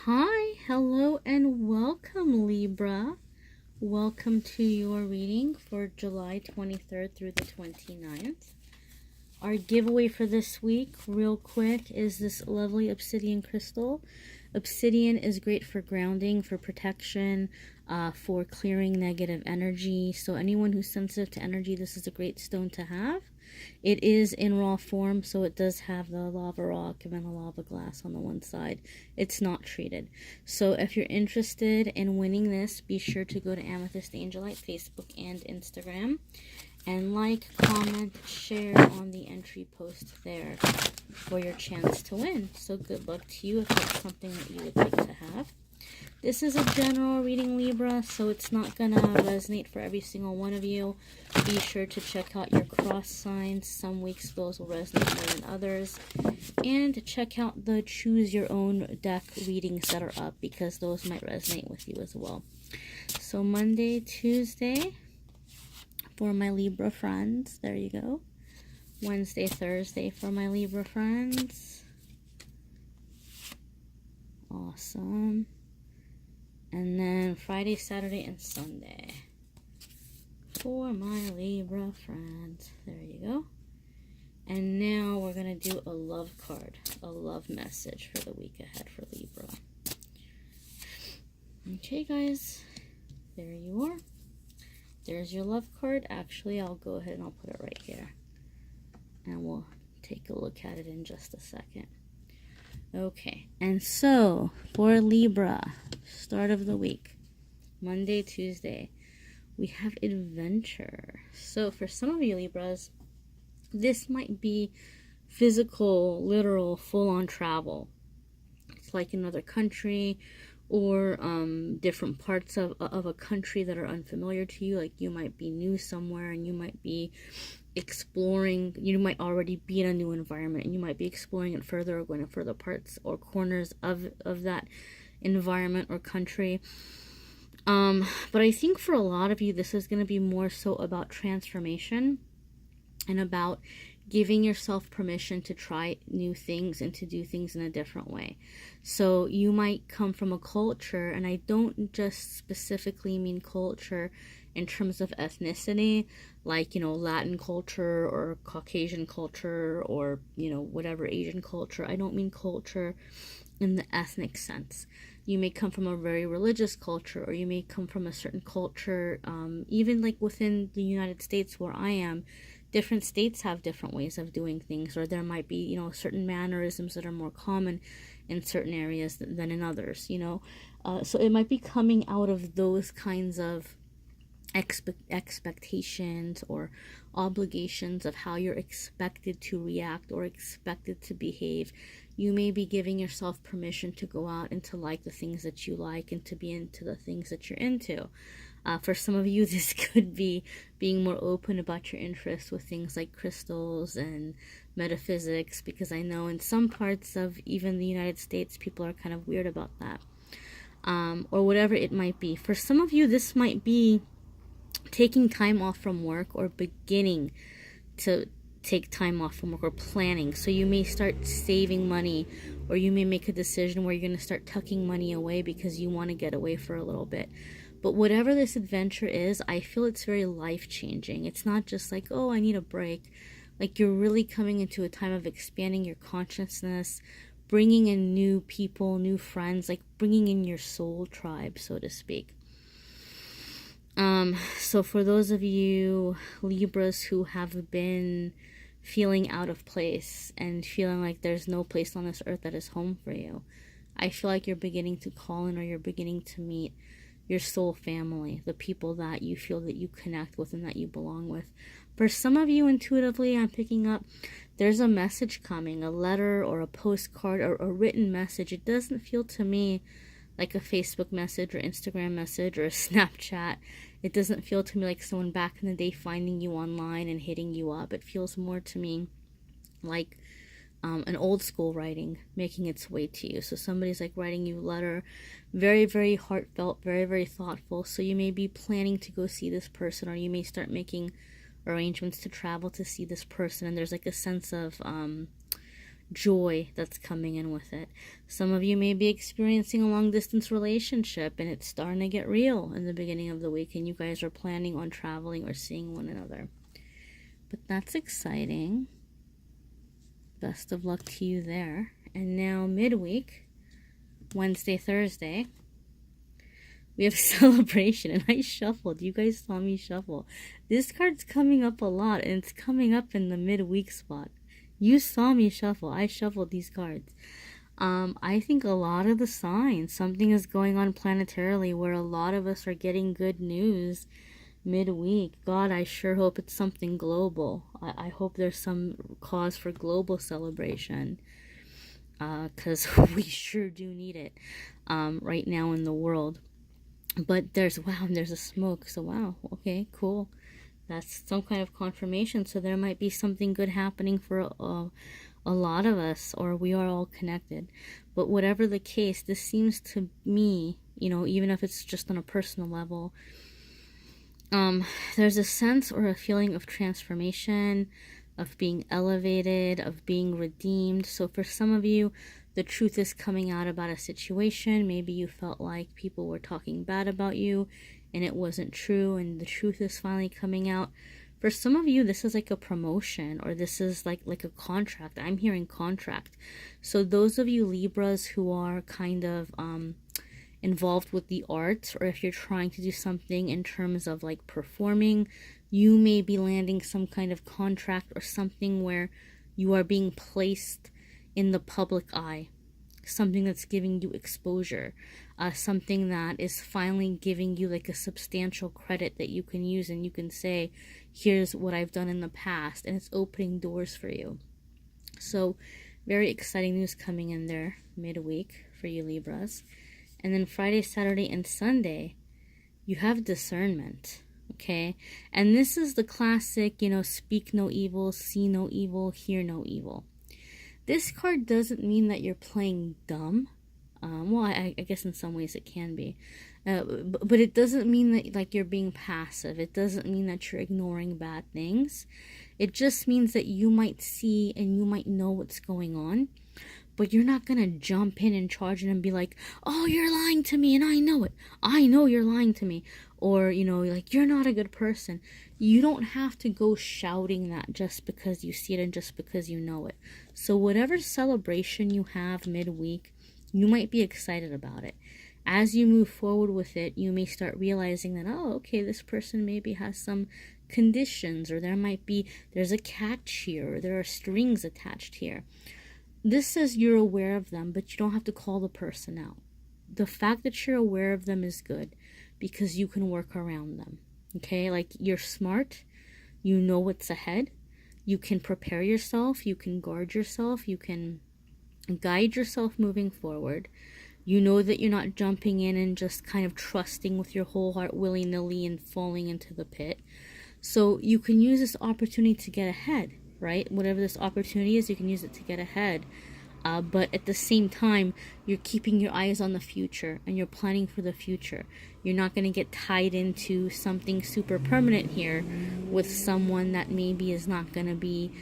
Hi, hello, and welcome, Libra. Welcome to your reading for July 23rd through the 29th. Our giveaway for this week, real quick, is this lovely obsidian crystal. Obsidian is great for grounding, for protection, for clearing negative energy. So anyone who's sensitive to energy, this is a great stone to have. It is in raw form, so it does have the lava rock and then the lava glass on the one side. It's not treated. So if you're interested in winning this, be sure to go to AnethystAngelLight Facebook and Instagram and like, comment, share on the entry post there for your chance to win. So good luck to you if that's something that you would like to have. This is a general reading, Libra, so it's not going to resonate for every single one of you. Be sure to check out your cross signs. Some weeks those will resonate more than others. And check out the choose your own deck readings that are up, because those might resonate with you as well. So Monday, Tuesday for my Libra friends. There you go. Wednesday, Thursday for my Libra friends. Awesome. And then Friday, Saturday, and Sunday for my Libra friends. There you go. And now we're going to do a love card, a love message for the week ahead for Libra. Okay, guys. There you are. There's your love card. Actually, I'll go ahead and I'll put it right here. And we'll take a look at it in just a second. Okay, and so for Libra, start of the week, Monday, Tuesday, we have adventure. So for some of you Libras, this might be physical, literal, full-on travel. It's like another country or different parts of a country that are unfamiliar to you. Like you might be new somewhere and you might be exploring, you might already be in a new environment and you might be exploring it further or going to further parts or corners of that environment or country. But I think for a lot of you, this is going to be more so about transformation and about giving yourself permission to try new things and to do things in a different way. So you might come from a culture, and I don't just specifically mean culture in terms of ethnicity, like, Latin culture or Caucasian culture or, whatever Asian culture. I don't mean culture in the ethnic sense. You may come from a very religious culture, or you may come from a certain culture, even like within the United States where I am. Different states have different ways of doing things, or there might be, certain mannerisms that are more common in certain areas than in others, So it might be coming out of those kinds of expectations or obligations of how you're expected to react or expected to behave. You may be giving yourself permission to go out and to like the things that you like and to be into the things that you're into. For some of you, this could be being more open about your interests with things like crystals and metaphysics, because I know in some parts of even the United States, people are kind of weird about that. Or whatever it might be. For some of you, this might be taking time off from work or beginning to take time off from work or planning. So you may start saving money, or you may make a decision where you're going to start tucking money away because you want to get away for a little bit. But whatever this adventure is, I feel it's very life-changing. It's not just like, oh, I need a break. Like you're really coming into a time of expanding your consciousness, bringing in new people, new friends, like bringing in your soul tribe, so to speak. So for those of you Libras who have been feeling out of place and feeling like there's no place on this earth that is home for you, I feel like you're beginning to call in, or you're beginning to meet your soul family, the people that you feel that you connect with and that you belong with. For some of you, intuitively, I'm picking up, there's a message coming, a letter or a postcard or a written message. It doesn't feel to me like a Facebook message or Instagram message or a Snapchat. It doesn't feel to me like someone back in the day finding you online and hitting you up. It feels more to me like an old school writing making its way to you. So somebody's like writing you a letter, very, very heartfelt, very, very thoughtful. So you may be planning to go see this person, or you may start making arrangements to travel to see this person. And there's like a sense of joy that's coming in with it. Some of you may be experiencing a long distance relationship and it's starting to get real in the beginning of the week, and you guys are planning on traveling or seeing one another. But that's exciting. Best of luck to you there. And now midweek, Wednesday, Thursday, we have celebration, and I shuffled. You guys saw me shuffle. This card's coming up a lot, and it's coming up in the midweek spot. You saw me shuffle. I shuffled these cards. I think a lot of the signs, something is going on planetarily where a lot of us are getting good news midweek. God, I sure hope it's something global. I hope there's some cause for global celebration, because we sure do need it right now in the world. But there's a smoke. So wow, okay, cool. That's some kind of confirmation. So there might be something good happening for a lot of us, or we are all connected. But whatever the case, this seems to me, even if it's just on a personal level, there's a sense or a feeling of transformation, of being elevated, of being redeemed. So for some of you, the truth is coming out about a situation. Maybe you felt like people were talking bad about you and it wasn't true, and the truth is finally coming out. For some of you, this is like a promotion, or this is like a contract. I'm hearing contract. So those of you Libras who are kind of involved with the arts, or if you're trying to do something in terms of like performing, you may be landing some kind of contract or something where you are being placed in the public eye, something that's giving you exposure, something that is finally giving you like a substantial credit that you can use, and you can say, here's what I've done in the past, and it's opening doors for you. So very exciting news coming in there midweek for you Libras. And then Friday, Saturday, and Sunday, you have discernment. Okay, and this is the classic, speak no evil, see no evil, hear no evil. This card doesn't mean that you're playing dumb. Well, I guess in some ways it can be. But it doesn't mean that like you're being passive. It doesn't mean that you're ignoring bad things. It just means that you might see and you might know what's going on, but you're not going to jump in and charge in and be like, oh, you're lying to me and I know it. I know you're lying to me. Or, like, you're not a good person. You don't have to go shouting that just because you see it and just because you know it. So whatever celebration you have midweek, you might be excited about it. As you move forward with it, you may start realizing that, oh, okay, this person maybe has some conditions, or there's a catch here, or there are strings attached here. This says you're aware of them, but you don't have to call the person out. The fact that you're aware of them is good, because you can work around them. Okay, like, you're smart, you know what's ahead, you can prepare yourself, you can guard yourself, you can guide yourself moving forward. You know that you're not jumping in and just kind of trusting with your whole heart willy-nilly and falling into the pit. So you can use this opportunity to get ahead, right? Whatever this opportunity is, you can use it to get ahead. But at the same time, you're keeping your eyes on the future and you're planning for the future. You're not going to get tied into something super permanent here with someone that maybe is not going to be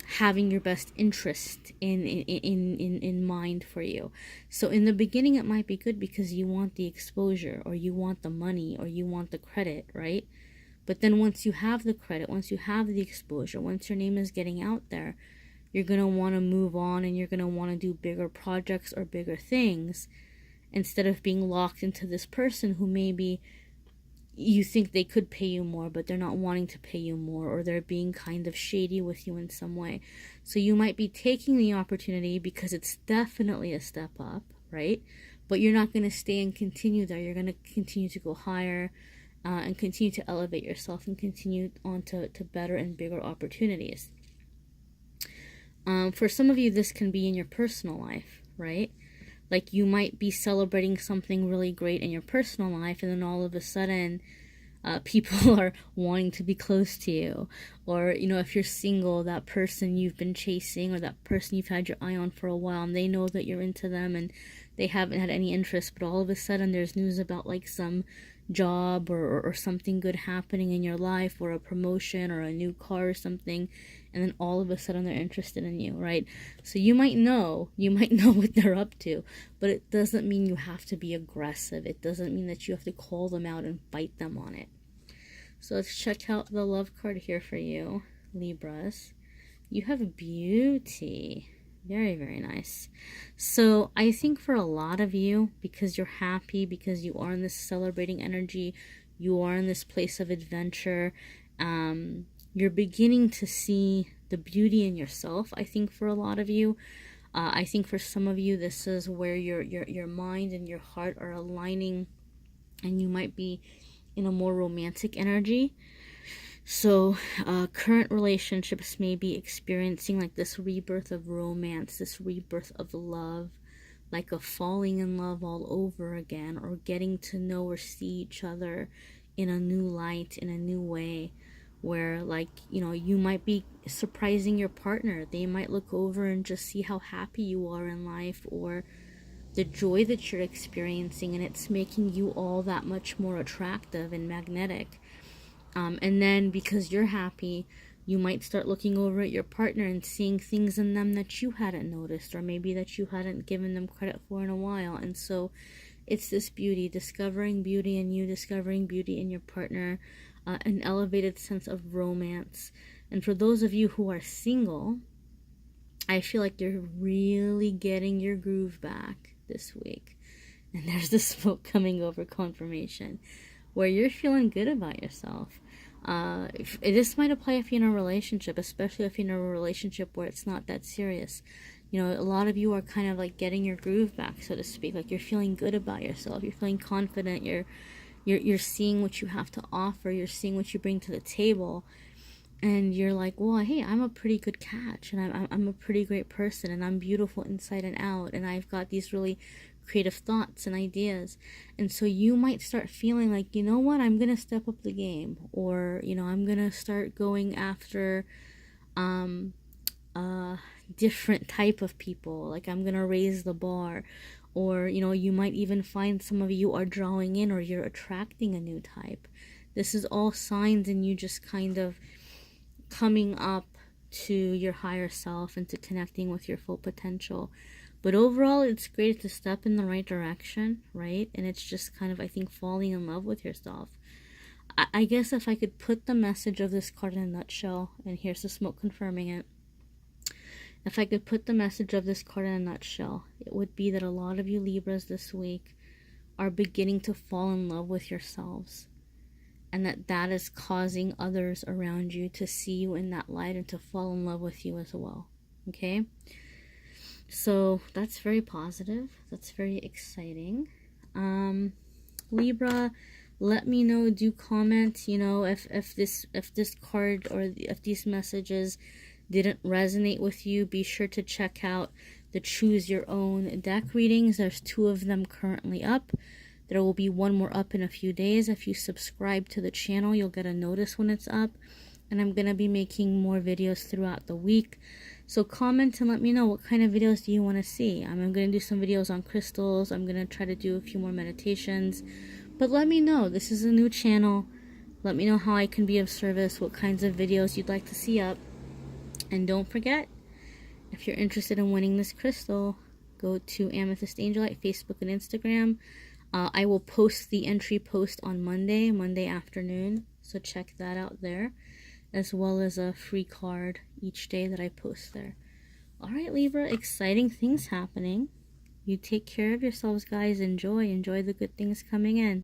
having your best interest in mind for you. So in the beginning, it might be good because you want the exposure, or you want the money, or you want the credit, right? But then once you have the credit, once you have the exposure, once your name is getting out there, you're going to want to move on, and you're going to want to do bigger projects or bigger things, instead of being locked into this person who maybe you think they could pay you more, but they're not wanting to pay you more, or they're being kind of shady with you in some way. So you might be taking the opportunity because it's definitely a step up, right? But you're not going to stay and continue there. You're going to continue to go higher and continue to elevate yourself and continue on to better and bigger opportunities. For some of you, this can be in your personal life, right? Like, you might be celebrating something really great in your personal life, and then all of a sudden, people are wanting to be close to you. Or, if you're single, that person you've been chasing, or that person you've had your eye on for a while, and they know that you're into them, and they haven't had any interest, but all of a sudden there's news about like some job or something good happening in your life, or a promotion or a new car or something, and then all of a sudden they're interested in you, right? So you might know what they're up to, but it doesn't mean you have to be aggressive. It doesn't mean that you have to call them out and fight them on it. So let's check out the love card here for you, Libras. You have beauty. Very, very nice. So I think for a lot of you, because you're happy, because you are in this celebrating energy, you are in this place of adventure, you're beginning to see the beauty in yourself. I think for a lot of you, I think for some of you, this is where your mind and your heart are aligning, and you might be in a more romantic energy. So current relationships may be experiencing like this rebirth of romance, this rebirth of love, like a falling in love all over again, or getting to know or see each other in a new light, in a new way, where, like, you know, you might be surprising your partner. They might look over and just see how happy you are in life, or the joy that you're experiencing, and it's making you all that much more attractive and magnetic. And then because you're happy, you might start looking over at your partner and seeing things in them that you hadn't noticed, or maybe that you hadn't given them credit for in a while. And so it's this beauty, discovering beauty in you, discovering beauty in your partner, an elevated sense of romance. And for those of you who are single, I feel like you're really getting your groove back this week. And there's the smoke coming over confirmation, where you're feeling good about yourself. This might apply if you're in a relationship, especially if you're in a relationship where it's not that serious. You know, a lot of you are kind of like getting your groove back, so to speak. Like, you're feeling good about yourself. You're feeling confident. You're seeing what you have to offer. You're seeing what you bring to the table. And you're like, well, hey, I'm a pretty good catch, and I'm a pretty great person, and I'm beautiful inside and out, and I've got these really creative thoughts and ideas. And so you might start feeling like, you know what, I'm gonna step up the game, or, you know, I'm gonna start going after different type of people. Like, I'm gonna raise the bar. Or, you know, you might even find some of you are drawing in, or you're attracting a new type. This is all signs in you just kind of coming up to your higher self and to connecting with your full potential. But overall, it's great to step in the right direction, right? And it's just kind of, I think, falling in love with yourself. I guess if I could put the message of this card in a nutshell, and here's the smoke confirming it. If I could put the message of this card in a nutshell, it would be that a lot of you Libras this week are beginning to fall in love with yourselves. And that is causing others around you to see you in that light and to fall in love with you as well. Okay? So that's very positive. That's very exciting. Libra, let me know, do comment, you know, if this card or if these messages didn't resonate with you. Be sure to check out the Choose Your Own deck readings. There's 2 of them currently up. There will be 1 more up in a few days. If you subscribe to the channel, you'll get a notice when it's up. And I'm going to be making more videos throughout the week. So comment and let me know, what kind of videos do you want to see? I'm going to do some videos on crystals. I'm going to try to do a few more meditations. But let me know. This is a new channel. Let me know how I can be of service, what kinds of videos you'd like to see up. And don't forget, if you're interested in winning this crystal, go to AnethystAngelLight, Facebook and Instagram. I will post the entry post on Monday afternoon, so check that out there, as well as a free card each day that I post there. Alright, Libra, exciting things happening. You take care of yourselves, guys. Enjoy the good things coming in.